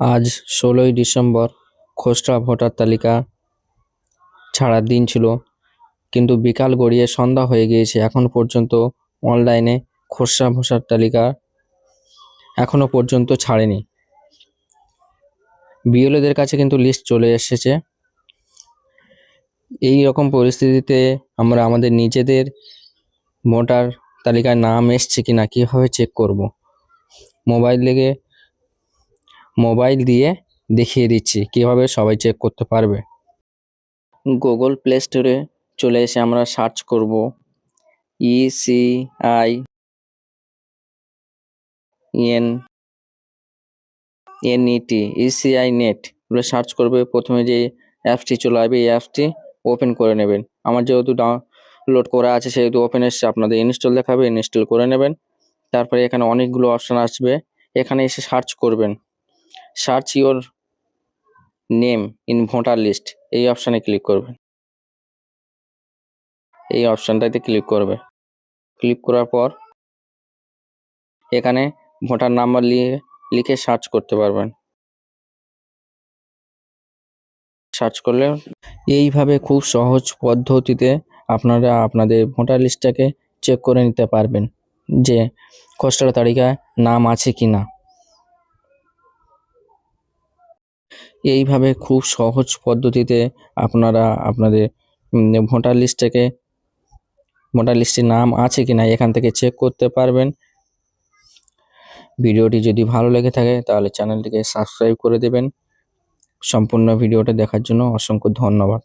আজ ১৬ই ডিসেম্বর খসড়া ভোটার তালিকা ছাড়ার দিন ছিল, কিন্তু বিকাল গড়িয়ে সন্ধ্যা হয়ে গিয়েছে। এখন পর্যন্ত অনলাইনে খসড়া ভোটার তালিকা এখনো পর্যন্ত ছাড়েনি। বিএলওদের কাছে কিন্তু লিস্ট চলে এসেছে। এই রকম পরিস্থিতিতে আমরা আমাদের নিজেদের ভোটার তালিকায় নাম এসছে কিনা কিভাবে চেক করব? মোবাইল দিয়ে দেখিয়ে দিচ্ছি কিভাবে সবাই চেক করতে পারবে। গুগল প্লে স্টোরে চলে এসে আমরা সার্চ করব ইসিআই নেট বলে সার্চ করবে। প্রথমে যে অ্যাপসটি চলে আসবে, এই অ্যাপসটি ওপেন করে নেবেন। আমার যেহেতু ডাউনলোড করা আছে সেহেতু ওপেন এসছে, আপনাদের ইনস্টল দেখাবে, ইনস্টল করে নেবেন। তারপরে এখানে অনেকগুলো অপশান আসবে, এখানে এসে সার্চ করবেন, search your name in voter list, এই অপশানে ক্লিক করবেন। এই অপশানটাতে ক্লিক করবে। ক্লিক করার পর এখানে ভোটার নাম্বার লিখে সার্চ করতে পারবেন। সার্চ করলে এইভাবে খুব সহজ পদ্ধতিতে আপনারা আপনাদের ভোটার লিস্টটাকে চেক করে নিতে পারবেন যে খসড়া তালিকায় নাম আছে কি না। এইভাবে খুব সহজ পদ্ধতিতে আপনারা আপনাদের ভোটার লিস্টে নাম আছে কি না এখান থেকে চেক করতে পারবেন। ভিডিওটি যদি ভালো লেগে থাকে তাহলে চ্যানেলটিকে সাবস্ক্রাইব করে দেবেন। সম্পূর্ণ ভিডিওটা দেখার জন্য অসংখ্য ধন্যবাদ।